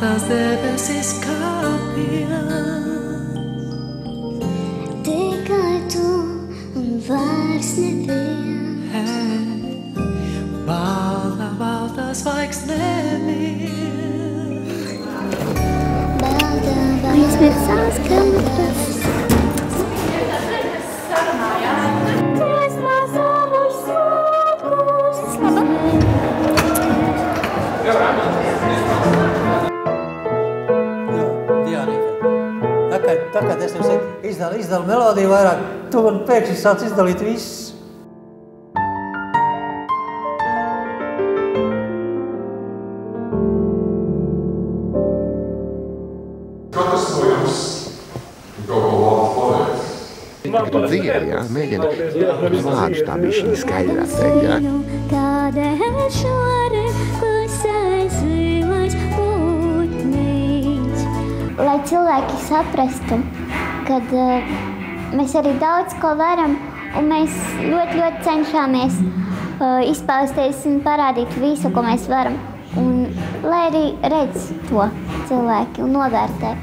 baltās debesis kāpjas. Tikai tu un vairs neviens. Hey, balta, balta zvaigznēmies. Balta, aizmirsās krāpjas. Tā kā es tev saku, izdali melodiju vairāk, tu man pēkšņi sāc izdalīt viss. Katrs no jums kaut ko labi paveic. Kad tu dziedi, ja, mēģina vārdus tā bišķiņa skaidrāk teikt, ja. Kādēļ šodien klusais zilais putniņš? Lai cilvēki saprastu, kad mēs arī daudz ko varam, un mēs ļoti cenšamies izpausties un parādīt visu, ko mēs varam. Un lai arī redz to cilvēki un novērtē.